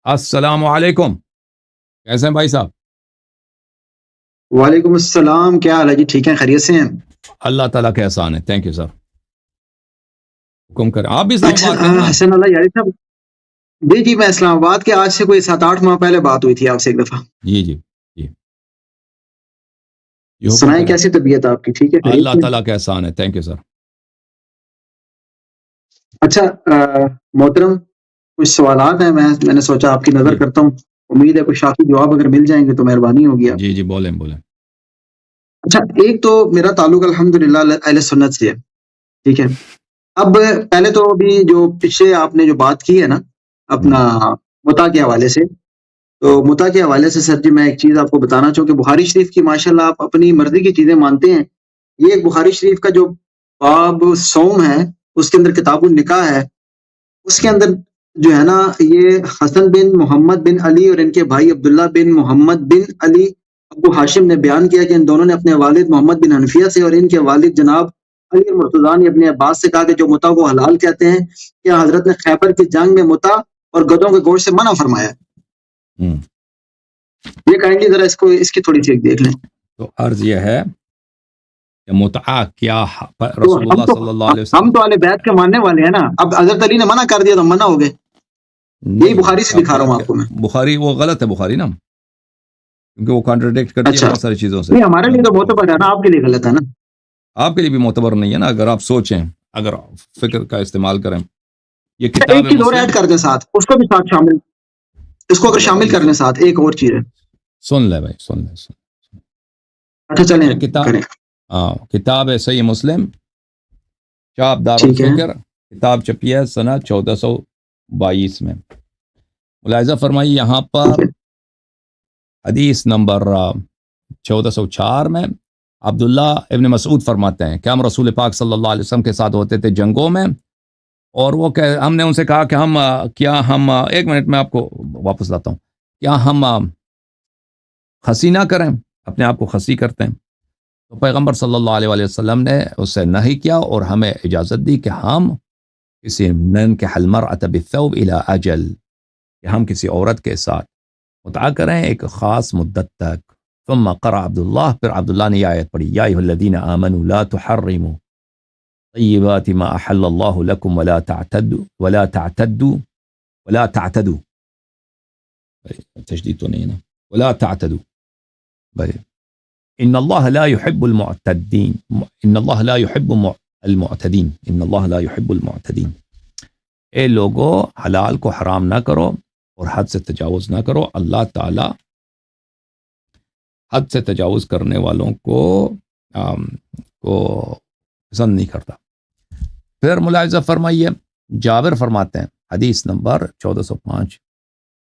السلام علیکم، کیسے ہیں بھائی صاحب؟ وعلیکم السلام، کیا حال ہے جی؟ ٹھیک ہیں، خیریت سے ہیں؟ اللہ تعالیٰ کے احسان ہے، تھینک یو سر۔ حکم کریں، آپ بھی اسلام اچھا آباد کے ہیں نا؟ حسن اللہ یاری صاحب، جی میں اسلام آباد کے، آج سے کوئی 7-8 ماہ پہلے بات ہوئی تھی آپ سے ایک دفعہ۔ جی جی جی یہ حکم سنائیں کریں۔ کیسی طبیعت آپ کی؟ ٹھیک ہے، خیریت اللہ سے؟ تعالیٰ کے احسان ہے، تھینک یو سر۔ اچھا محترم، کچھ سوالات ہیں، میں نے سوچا آپ کی نظر جی کرتا ہوں، امید ہے کچھ شافی جواب اگر مل جائیں گے تو مہربانی ہوگی آپ جی کی۔ جی بولیں بولیں۔ اچھا، ایک تو میرا تعلق الحمدللہ اہل سنت سے ہے، ٹھیک ہے۔ اب پہلے تو ابھی جو پیچھے آپ نے جو بات کی ہے نا اپنا متا کے حوالے سے، تو متا کے حوالے سے سر جی میں ایک چیز آپ کو بتانا چاہوں کہ بخاری شریف کی ماشاءاللہ آپ اپنی مرضی کی چیزیں مانتے ہیں۔ یہ ایک بخاری شریف کا جو باب صوم ہے، اس کے اندر کتاب النکاح ہے، اس کے اندر جو ہے نا یہ حسن بن محمد بن علی اور ان کے بھائی عبداللہ بن محمد بن علی ابو ہاشم نے بیان کیا کہ ان دونوں نے اپنے والد محمد بن حنفیہ سے اور ان کے والد جناب علی مرتضیٰ نے اپنے عباس سے کہا کہ جو متا کو حلال کہتے ہیں، کیا حضرت نے خیبر کی جنگ میں متا اور گدوں کے گوشت سے منع فرمایا ہے؟ ہم، یہ کائنڈلی ذرا اس کی تھوڑی سی ایک دیکھ لیں۔ تو عرض یہ ہے کہ متعہ کیا تو رسول اللہ صلی اللہ علیہ وسلم؟ ہم تو اہل بیت کے ماننے والے ہیں نا، اب حضرت علی نے منع کر دیا تو منع ہو گئے، یہی نہیں بخاری سے آپ دکھا رہا ہوں غلط آپ کو میں۔ بخاری وہ غلط ہے بخاری نا، کیونکہ وہ کانٹرڈکٹ کرتی ہے اچھا، بہت ساری چیزوں سے۔ نہیں ہمارے لیے تو معتبر ہے نا، آپ کے لیے غلط ہے نا۔ آپ کے لیے بھی معتبر نہیں ہے نا، اگر آپ سوچیں، اگر فکر کا استعمال کریں۔ یہ کتاب ایک ہے چیز اور مسلم۔ ایڈ کر دیں ساتھ، اس کو بھی ساتھ شامل، اس کو اگر چلے شامل بھائی کر لیں ساتھ، ایک اور چیز ہے۔ سن لے بھائی، سن لے۔ اچھا چلیں یہ کتاب، کریں، ہاں کتاب ہے صحیح مسلم، چاپ دار ٹھیک ہے۔ الفکر، کتاب چھپی ہے سنہ 1422 میں۔ ملاحظہ فرمائی یہاں ٹھیک پر ہے۔ حدیث نمبر 1404 میں عبداللہ ابن مسعود فرماتے ہیں کہ ہم رسول پاک صلی اللہ علیہ وسلم کے ساتھ ہوتے تھے جنگوں میں، اور وہ ہم نے ان سے کہا کہ ہم ایک منٹ میں آپ کو واپس لاتا ہوں، کیا ہم خسی نہ کریں؟ اپنے آپ کو خسی کرتے ہیں؟ تو پیغمبر صلی اللہ علیہ وآلہ وسلم نے اس سے نہیں کیا اور ہمیں اجازت دی کہ ہم کسی ننکح المرأة بالثوب الى اجل، کہ ہم کسی عورت کے ساتھ متعا کریں ایک خاص مدت تک۔ ثم قرأ عبداللہ، پھر عبداللہ نے یہ آیت پڑھی، یا ایھا الذین آمنوا لا تحرموا طیبات ما احل اللہ لکم ولا تعتدوا تشدید تو نہیں ہے نا، ولا تعتدوا بھائی، ان اللہ لا يحب المعتدین، ان اللہ لا يحب المعتدین، ان اللہ لا يحب المعتدین۔ اے لوگو حلال کو حرام نہ کرو اور حد سے تجاوز نہ کرو، اللہ تعالی حد سے تجاوز کرنے والوں کو پسند نہیں کرتا۔ پھر ملاحظہ فرمائیے، جابر فرماتے ہیں حدیث نمبر 1405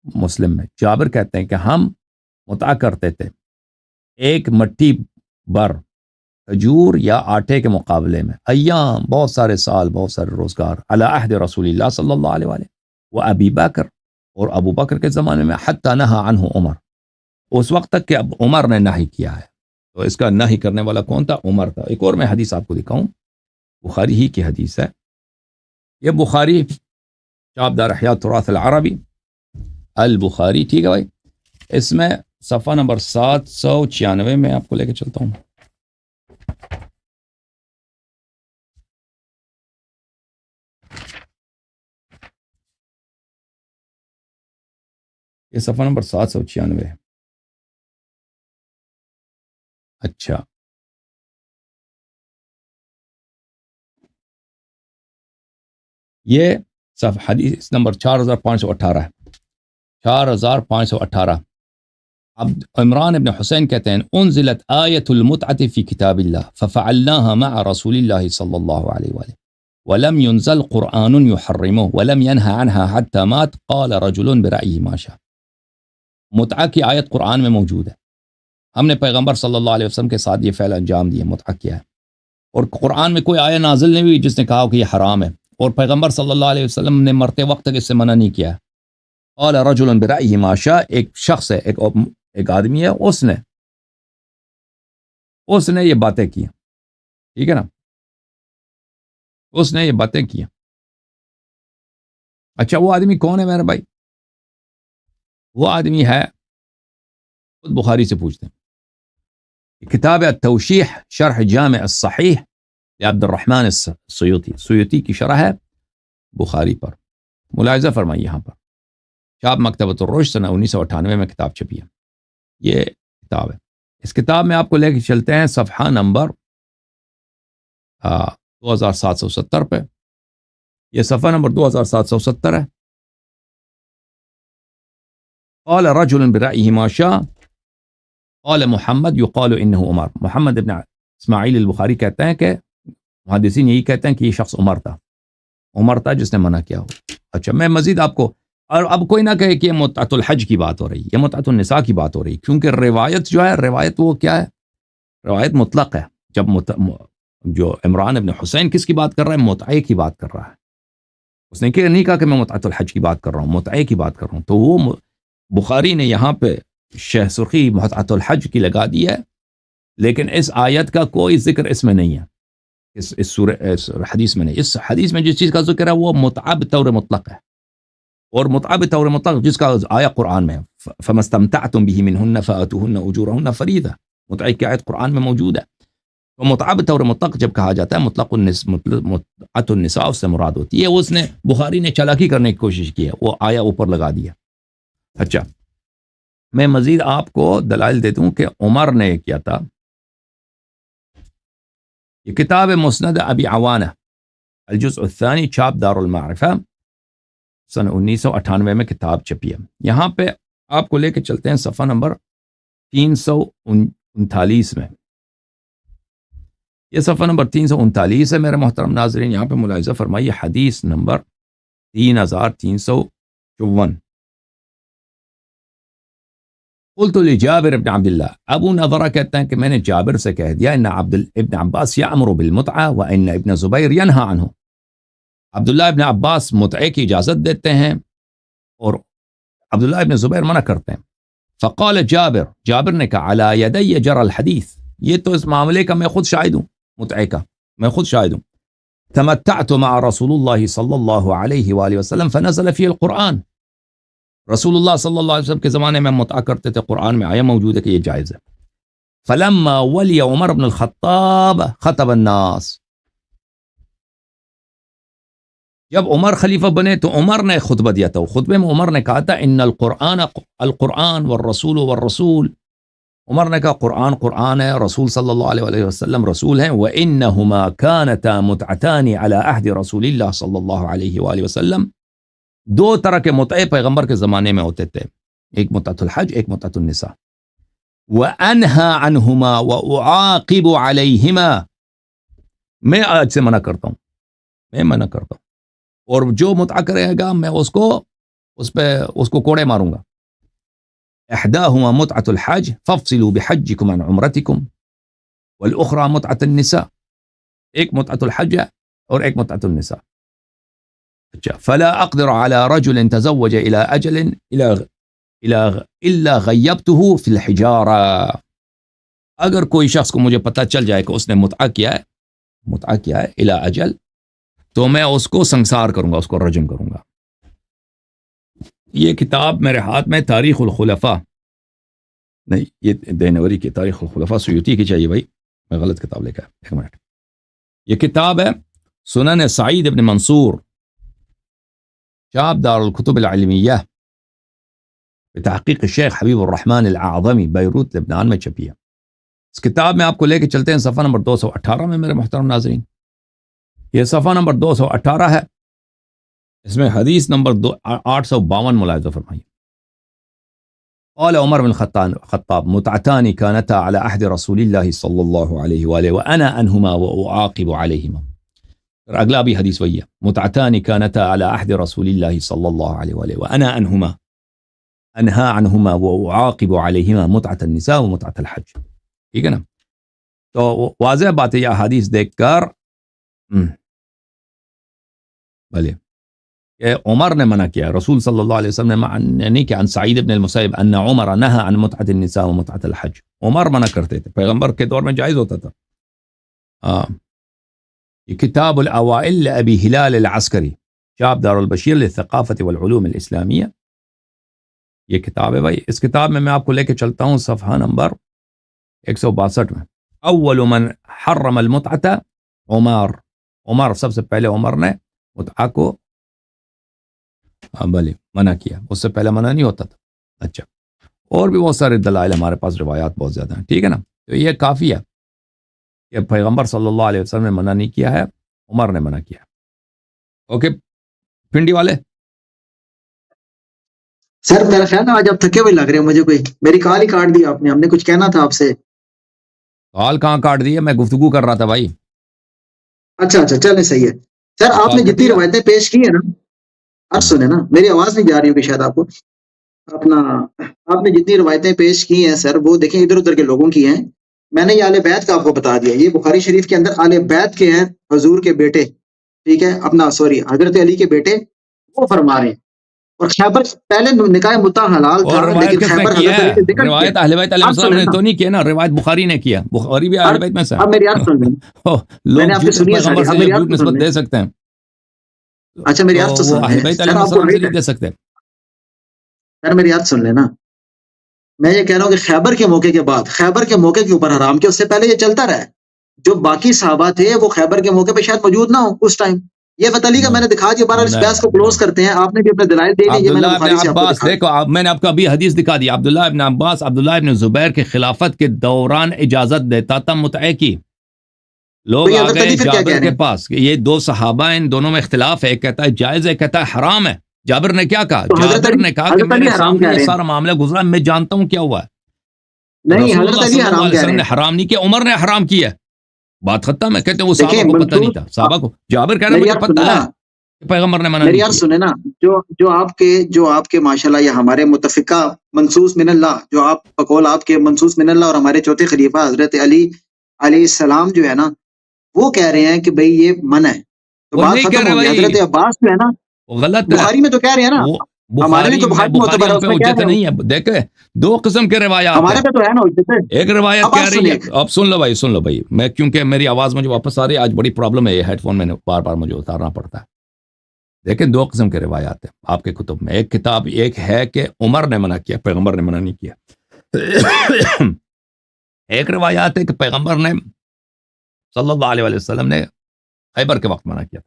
مسلم میں، جابر کہتے ہیں کہ ہم متعا کرتے تھے ایک مٹھی بر کھجور یا آٹے کے مقابلے میں، ایام بہت سارے سال، بہت سارے روزگار، علی عہد رسول اللہ صلی اللہ علیہ وآلہ و ابی بکر، اور ابو بکر کے زمانے میں، حتی نہا عنہ عمر، اس وقت تک کہ اب عمر نے نہی کیا ہے۔ تو اس کا نہی کرنے والا کون تھا؟ عمر تھا۔ ایک اور میں حدیث آپ کو دکھاؤں، بخاری ہی کی حدیث ہے، یہ بخاری چاپ دار احیاء تراث العربی البخاری، ٹھیک ہے بھائی، اس میں صفحہ نمبر 796 میں آپ کو لے کے چلتا ہوں۔ یہ صفحہ نمبر 796 ہے۔ اچھا، یہ صفحہ حدیث نمبر 4518 ہے، 4518۔ اب عمران ابن حسین کہتے ہیں، انزلت آیت المتعة فی کتاب اللہ ففعلناها مع رسول اللہ صلی اللہ علیہ وآلہ ولم ينزل قرآن يحرمه ولم ينهى عنها حتى مات قال رجل برأيه ما شاء۔ متعہ کی آیت قرآن میں موجود ہے، ہم نے پیغمبر صلی اللہ علیہ وسلم کے ساتھ یہ فعل انجام دیا، متعہ کیا ہے، اور قرآن میں کوئی آیت نازل نہیں ہوئی جس نے کہا کہ یہ حرام ہے، اور پیغمبر صلی اللہ علیہ وسلم نے مرتے وقت تک اس سے منع نہیں کیا۔ قال رجل برأيه ما شاء، ایک شخص ہے، ایک آدمی ہے، اس نے یہ باتیں کی، ٹھیک ہے نا، اس نے یہ باتیں کی۔ اچھا وہ آدمی کون ہے میرے بھائی؟ وہ آدمی ہے خود بخاری سے پوچھتے ہیں. کتاب التوشیح شرح جامع الصحیح عبد الرحمن سیوطی کی شرح ہے بخاری پر. ملاحظہ فرمائیے یہاں پر چاپ مکتبۃ الرشد سنہ 1998 میں کتاب چھپی ہے. یہ کتاب ہے. اس کتاب میں آپ کو لے کے چلتے ہیں صفحہ نمبر 2770 پہ. یہ صفحہ نمبر 2770 ہے. قال رجل برأيه ما شاء قال محمد يقال انه عمر. محمد ابن اسماعیل البخاری کہتے ہیں کہ محدثین یہی کہتے ہیں کہ یہ شخص عمر تھا جس نے منع کیا ہو. اچھا میں مزید آپ کو اور اب کوئی نہ کہے کہ یہ متعۃ الحج کی بات ہو رہی ہے، یہ متعۃ النساء کی بات ہو رہی ہے، کیونکہ روایت جو ہے روایت وہ کیا ہے؟ روایت مطلق ہے. جب جو عمران ابن حسین کس کی بات کر رہا ہے؟ متعے کی بات کر رہا ہے. اس نے نہیں کہا کہ میں متعۃ الحج کی بات کر رہا ہوں، متعے کی بات کر رہا ہوں. تو وہ بخاری نے یہاں پہ شہ سرخی متعۃ الحج کی لگا دی ہے، لیکن اس آیت کا کوئی ذکر اس میں نہیں ہے، اس حدیث میں نہیں. اس حدیث میں جس چیز کا ذکر ہے وہ متعہ بطور مطلق ہے، اور متعہ بطور مطلق جس کا آیا قرآن میں فَمَا اسْتَمْتَعْتُمْ بِهِ مِنْهُنَّ فَآتُوهُنَّ أُجُورَهُنَّ فَرِيضَةً. متعہ کی آیت قرآن میں موجود ہے. تو متعہ بطور مطلق جب کہا جاتا ہے متعۃ النساء اس سے مراد ہوتی ہے. اس نے بخاری نے چالاکی کرنے کی کوشش کی ہے، وہ آیا اوپر لگا دیا. اچھا میں مزید آپ کو دلائل دیتا ہوں کہ عمر نے کیا تھا. یہ کتاب مسند ابی عوانہ الجزء الثانی چھاپ دار المعرفہ سن 1998 میں کتاب چھپی ہے. یہاں پہ آپ کو لے کے چلتے ہیں صفحہ نمبر 339 میں. یہ صفحہ نمبر 339 ہے میرے محترم ناظرین. یہاں پہ ملاحظہ فرمائیے حدیث نمبر 3354. قلت لجابر ابن عبداللہ. ابو نضرہ کہتے ہیں کہ میں نے جابر سے کہہ دیا ان ابن عباس یأمر بالمتعہ وان ابن زبیر ینہا عنہ. عبداللہ ابن عباس متعے کی اجازت دیتے ہیں اور عبداللہ ابن زبیر منع کرتے ہیں. فقال جابر نے کہا علی یدی جرى الحدیث. یہ تو اس معاملے کا میں خود شاہد ہوں، متعے کا میں خود شاہد ہوں. تمتعت مع رسول اللہ صلی اللہ علیہ وآلہ وسلم فنزل فی القرآن. رسول اللہ صلی اللہ علیہ وسلم کے زمانے میں متعہ کرتے تھے، قرآن میں آیا موجود ہے کہ یہ جائز ہے. فلما ولی عمر بن الخطاب خطب الناس. جب عمر خلیفہ بنے تو عمر نے خطبہ دیا تھا. خطبے میں عمر نے کہا تھا ان القرآن والرسول. عمر نے کہا قرآن ہے، رسول صلی اللہ علیہ وسلم رسول ہیں. وَإِنَّهُمَا كَانَتَا مُتْعَتَانِ عَلَى عَهْدِ رسول اللہ صلی اللہ علیہ وآلہ وسلم. دو طرح کے متعے پیغمبر کے زمانے میں ہوتے تھے، ایک متعۃ الحج ایک متعۃ النساء. وَأَنْهَا عَنْهُمَا وَأُعَاقِبُ عَلَيْهِمَا. میں آج سے منع کرتا ہوں، اور جو متعہ کرے گا میں اس کو کوڑے ماروں گا. احداهما متعۃ الحج فافصلوا بحجكم عن عمرتكم والاخرى متعۃ النساء. ایک متعۃ الحج ہے اور ایک متعۃ النساء. اچھا فلا اقدر على رجل تزوج الى اجل الا غیبته في الحجاره. اگر کوئی شخص کو مجھے پتہ چل جائے کہ اس نے متعہ کیا ہے الى اجل، تو میں اس کو سنسار کروں گا، اس کو رجم کروں گا. یہ کتاب میرے ہاتھ میں تاریخ الخلفاء نہیں، یہ دینوری کی تاریخ الخلفاء سیوطی کی چاہیے بھائی، میں غلط کتاب لے کے آیا. ایک منٹ. یہ کتاب ہے سنن سعید ابن منصور چاپ دار الکتب العلمیہ بتحقیق شیخ حبیب الرحمن الاعظمی بیروت لبنان میں چھپی ہے. اس کتاب میں آپ کو لے کے چلتے ہیں صفحہ نمبر 218 میں میرے محترم ناظرین. یہ صفحہ نمبر 218 ہے. اس میں حدیث نمبر 852 ملاحظہ فرمائیے. قال عمر بن الخطاب متعتان كانتا على عهد رسول الله صلی اللہ علیہ وآلہ وانا عنهما واعاقب عليهما. اگلا بھی حدیث وہی ہے، متعتان كانتا على عهد رسول الله صلی اللہ علیہ وآلہ وانا عنهما انہا عنهما واعاقب عليهما متعة النساء ومتعة الحج. ٹھیک ہے نا؟ تو واضح بات ہے یہ حدیث دیکھ کر بھلے کہ عمر نے منع کیا، رسول صلی اللہ علیہ وسلم نے نہیں کہ عن سعید ابن المسیب ان عمر نہى عن متعة النساء ومتعة الحج. عمر منع کرتے تھے، پیغمبر کے دور میں جائز ہوتا تھا. یہ کتاب الاوائل لابی ہلال العسکری چاپ دار البشیر للثقافة والعلوم الاسلامیہ. یہ کتاب ہے بھائی. اس کتاب میں آپ کو لے کے چلتا ہوں صفحہ نمبر 162 میں. اول من حرم المتعۃ عمر سب سے پہلے عمر نے متعہ کو بھلے منع کیا. اس سے پہلے منع نہیں ہوتا تھا. اچھا اور بھی بہت سارے دلائل ہمارے پاس، روایات بہت زیادہ ہیں. ٹھیک ہے نا. تو یہ کافی ہے کہ پیغمبر صلی اللہ علیہ وسلم نے منع نہیں کیا ہے، عمر نے منع کیا. اوکے پنڈی والے. سر میرا خیال ہے آج آپ تھکے ہوئے لگ رہے ہیں مجھے، کوئی میری کال ہی کاٹ دی آپ نے، ہم نے کچھ کہنا تھا آپ سے. کال کہاں کاٹ دی ہے، میں گفتگو کر رہا تھا بھائی. اچھا چلے صحیح ہے. سر آپ نے جتنی روایتیں پیش کی ہیں نا، آپ سنیں نا، میری آواز نہیں جا رہی ہوگی شاید آپ کو. آپ نے جتنی روایتیں پیش کی ہیں سر، وہ دیکھیں ادھر ادھر کے لوگوں کی ہیں. میں نے یہ آل بیت کا آپ کو بتا دیا، یہ بخاری شریف کے اندر آل بیت کے ہیں، حضور کے بیٹے، ٹھیک ہے، حضرت علی کے بیٹے وہ فرما رہے ہیں. اور خیبر پہلے نکاح متع حلال تھا، لیکن خیبر حضرت علی کے ذکر روایت اہل بیت علیہ السلام نے تو نہیں کیا نا، روایت بخاری نے کیا. بخاری بھی اہل بیت میں سے. اب میری عرض سن لیں، میں نے آپ کی سنی ہے ساری، اب میری عرض نسبت دے سکتے ہیں. اچھا میری عرض تو سن اہل بیت علیہ السلام سے نہیں دے سکتے. سر میری عرض سن لینا، میں یہ کہہ رہا ہوں کہ خیبر کے موقع کے بعد، خیبر کے موقع کے اوپر حرام کیا، اس سے پہلے یہ چلتا رہا ہے. جو باقی صحابہ تھے وہ خیبر کے موقع پہ شاید موجود نہ ہو اس ٹائم. یہ فتح علی کا میں نے دکھا دیا. بارہ اس بحث کو کلوز کرتے ہیں. آپ نے بھی اپنے دلائل دے دیے. عبداللہ ابن عباس، دیکھو میں نے آپ کو ابھی حدیث دکھا دی. عبداللہ ابن عباس عبداللہ ابن زبیر کے خلافت کے دوران اجازت دیتا تھا متعہ کی. لوگ آ گئے جابر کے پاس، یہ دو صحابہ ہیں، ان دونوں میں اختلاف ہے. ایک کہتا ہے جائز ہے، کہتا ہے حرام ہے. جابر نے کیا کہا؟ جابر نے کہا کہ میرے سامنے یہ سارا معاملہ گزرا، میں جانتا ہوں کیا ہوا ہے. نہیں، رسول اللہ صلی اللہ علیہ وسلم نے حرام نہیں کیا، عمر نے حرام کیا. بات ختم ہے. کہتے ہیں وہ صحابہ کو پتہ نہیں تھا. صحابہ کو جابر کہہ رہا ہے مجھے پتہ ہے پیغمبر نے منع نہیں کیا. میری عرض سنیں نا، جو آپ کے ماشاءاللہ یہ ہمارے متفقہ منصوص من اللہ، جو آپ بقول آپ کے منصوص من اللہ اور ہمارے چوتھے خلیفہ حضرت علی علیہ السلام جو ہے نا، وہ کہہ رہے ہیں کہ بھئی یہ منع ہے. تو بات ختم ہو گئی. حضرت عباس جو ہے نا، غلط بخاری میں تو کہہ رہے ہیں نا، ہمارے لیے تو بخاری پہ حجت نہیں ہے. دیکھیں دو قسم کے روایات ہمارے پہ تو ہے نا. ایک روایت کہہ رہی ہے، اب سن لو بھائی، میں کیونکہ میری آواز مجھے واپس آ رہی ہے، آج بڑی پرابلم ہے، یہ ہیڈ فون میں نے بار بار مجھے اتارنا پڑتا ہے. دیکھیں دو قسم کے روایات ہیں آپ کے کتب میں. ایک کتاب ایک ہے کہ عمر نے منع کیا، پیغمبر نے منع نہیں کیا. ایک روایات ہے کہ پیغمبر نے صلی اللہ علیہ وسلم نے خیبر کے وقت منع کیا.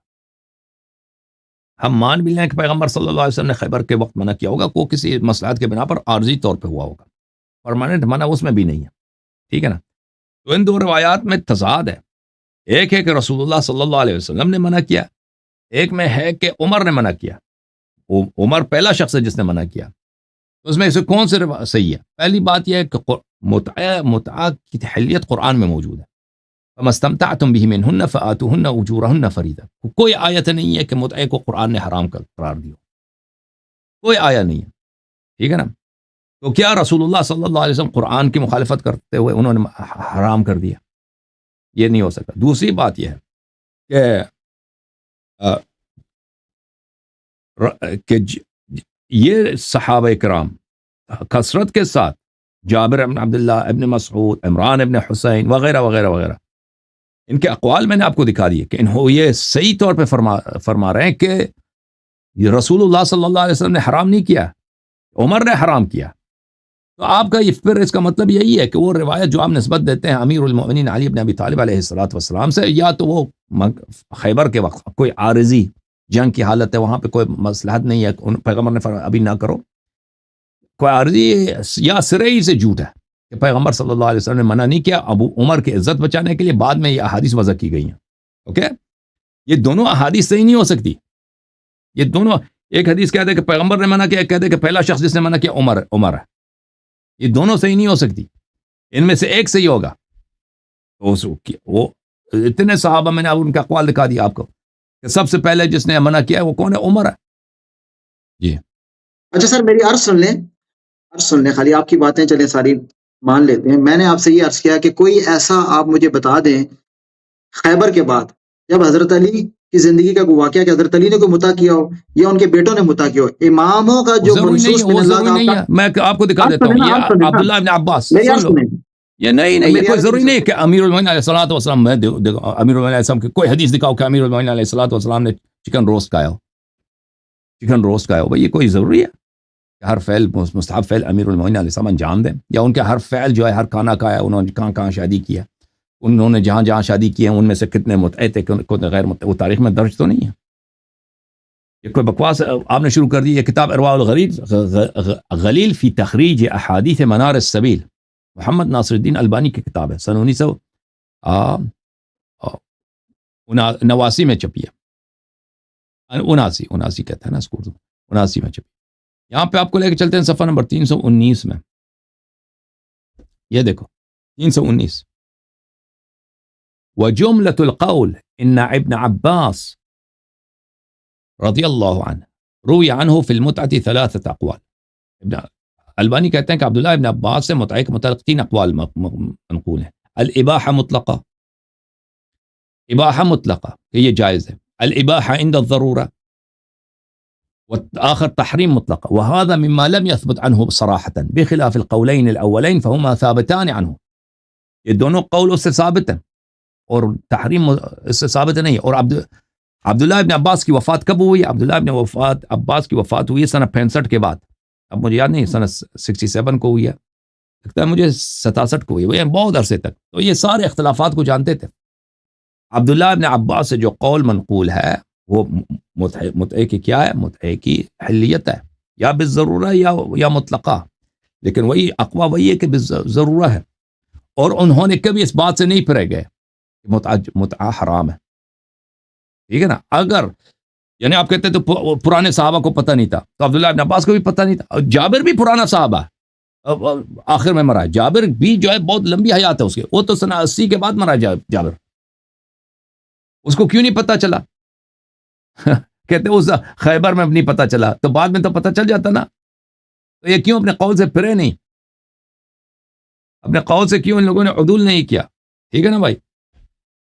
ہم مان بھی لیں کہ پیغمبر صلی اللہ علیہ وسلم نے خیبر کے وقت منع کیا ہوگا، کو کسی مصلحت کے بنا پر عارضی طور پہ ہوا ہوگا، پرماننٹ منع اس میں بھی نہیں ہے. ٹھیک ہے نا. تو ان دو روایات میں تضاد ہے. ایک ہے کہ رسول اللہ صلی اللہ علیہ وسلم نے منع کیا، ایک میں ہے کہ عمر نے منع کیا. عمر پہلا شخص ہے جس نے منع کیا. تو اس میں سے کون سے صحیح ہے؟ پہلی بات یہ ہے کہ متعہ کی تحلیت قرآن میں موجود ہے. فَمَا اسْتَمْتَعْتُمْ بِهِ مِنْهُنَّ فَآتُوهُنَّ أُجُورَهُنَّ فَرِيضَةً. کوئی آیت نہیں ہے کہ متعہ کو قرآن نے حرام قرار دیا، کوئی آیا نہیں ہے. ٹھیک ہے نا. تو کیا رسول اللہ صلی اللہ علیہ وسلم قرآن کی مخالفت کرتے ہوئے انہوں نے حرام کر دیا؟ یہ نہیں ہو سکتا. دوسری بات یہ ہے کہ یہ صحابہ کرام کثرت کے ساتھ جابر ابن عبداللہ، ابن مسعود، عمران ابن حسین وغیرہ وغیرہ وغیرہ، ان کے اقوال میں نے آپ کو دکھا دیے کہ انہوں یہ صحیح طور پہ فرما رہے ہیں کہ یہ رسول اللہ صلی اللہ علیہ وسلم نے حرام نہیں کیا، عمر نے حرام کیا. تو آپ کا یہ پھر اس کا مطلب یہی ہے کہ وہ روایت جو آپ نسبت دیتے ہیں امیر المؤمنین علی بن ابی طالب علیہ السلام سے، یا تو وہ خیبر کے وقت کوئی عارضی جنگ کی حالت ہے، وہاں پہ کوئی مصلحت نہیں ہے، پیغمبر نے فرمایا ابھی نہ کرو، کوئی عارضی، یا سرے ہی سے جھوٹ ہے کہ پیغمبر صلی اللہ علیہ وسلم نے منع نہیں کیا. ابو عمر کی عزت بچانے کے لیے بعد میں یہ احادیث وضع کی گئی ہیں. اوکے، یہ دونوں احادیث صحیح نہیں ہو سکتی. یہ دونوں، ایک حدیث کہتے ہیں کہ پیغمبر نے منع کیا، ایک کہتے ہیں کہ پہلا شخص جس نے منع کیا عمر ہے. یہ دونوں صحیح نہیں ہو سکتی. ان میں سے ایک صحیح ہوگا. وہ اتنے صحابہ میں نے ان کا اقوال دکھا دیا آپ کو کہ سب سے پہلے جس نے منع کیا وہ کون ہے؟ عمر ہے. جی اچھا سر میری عرض سن لیں، خالی آپ کی باتیں چلیں ساری مان لیتے ہیں. میں نے آپ سے یہ عرض کیا کہ کوئی ایسا آپ مجھے بتا دیں خیبر کے بعد جب حضرت علی کی زندگی کا کوئی واقعہ کہ حضرت علی نے کوئی متع کیا ہو یا ان کے بیٹوں نے متع کیا ہو. اماموں کا جو منصوص من اللہ کا، میں آپ کو دکھا دیتا ہوں. یہ عبداللہ ابن عباس، یہ نہیں کوئی ضروری نہیں کہ امیر المومنین علیہ الصلوۃ والسلام، میں امیر المومنین علیہ السلام کی کوئی حدیث دکھاؤ کہ امیر المومنین علیہ الصلوۃ والسلام نے چکن روسٹ کھایا ہو. بھائی یہ کوئی ضروری ہے ہر فعل مستحب فعل امیر المومنین علیہ السلام انجام دیں، یا ان کے ہر فعل جو ہے ہر کھانا کھایا، انہوں نے کہاں کہاں شادی کیا، انہوں نے جہاں جہاں شادی کی ہے ان میں سے کتنے متعے تھے کتنے غیر متعے، وہ تاریخ میں درج تو نہیں ہے. یہ کوئی بکواس آپ نے شروع کر دی. یہ کتاب ارواء الغلیل فی تخریج احادیث منار السبیل، محمد ناصر الدین البانی کی کتاب ہے، سن 1989 میں چھپی ہے. 79 کہتے ہیں نا اس کو، 79 میں چھپی. یہاں پہ آپ کو لے کے چلتے ہیں صفحہ نمبر 319 میں. یہ دیکھو 319. وجملة القول ان ابن عباس رضی اللہ عنہ روی عنہ فی المتعة 3 اقوال. ابن البانی کہتے ہیں کہ عبداللہ ابن عباس سے متعہ کے متعلق 3 اقوال منقول ہیں. الاباحہ مطلقہ، اباحہ مطلقہ کہ یہ جائز ہے. الاباحہ عند الضرورہ، والآخر تحریم مطلقہ. وهذا مما لم يثبت عنه صراحة بخلاف القولين الأولين فهما ثابتان عنه. یہ دونوں قول اس سے ثابت ہیں اور تحریم اس سے ثابت نہیں ہے. اور عبداللہ ابن عباس کی وفات کب ہوئی؟ عبداللہ ابن عباس کی وفات ہوئی سنہ 65 کے بعد. اب مجھے یاد نہیں، سنہ 67 کو ہوئی ہے، لگتا ہے مجھے 67 کو ہوئی ہے، بہت عرصے تک. تو یہ سارے اختلافات کو جانتے تھے. عبداللہ ابن عباس سے جو قول منقول ہے وہ متعے کی کیا ہے؟ متعے کی حلیت ہے، یا بالضرورہ یا مطلقہ. لیکن وہی اقوا وہی ہے کہ بالضرورہ ہے. اور انہوں نے کبھی اس بات سے نہیں پھرے گئے کہ متعہ حرام ہے. ٹھیک ہے نا. اگر یعنی آپ کہتے ہیں تو پرانے صحابہ کو پتہ نہیں تھا، تو عبداللہ ابن عباس کو بھی پتہ نہیں تھا. جابر بھی پرانا صحابہ آخر میں مرا ہے. جابر بھی جو ہے بہت لمبی حیات ہے اس کی، وہ تو سنہ 80 کے بعد مرا جابر. اس کو کیوں نہیں پتہ چلا؟ کہتے اس خیبر میں نہیں پتہ چلا، تو بعد میں تو پتہ چل جاتا نا. تو یہ کیوں اپنے قول سے پھرے نہیں؟ اپنے قول سے کیوں ان لوگوں نے عدول نہیں کیا؟ ٹھیک ہے نا بھائی.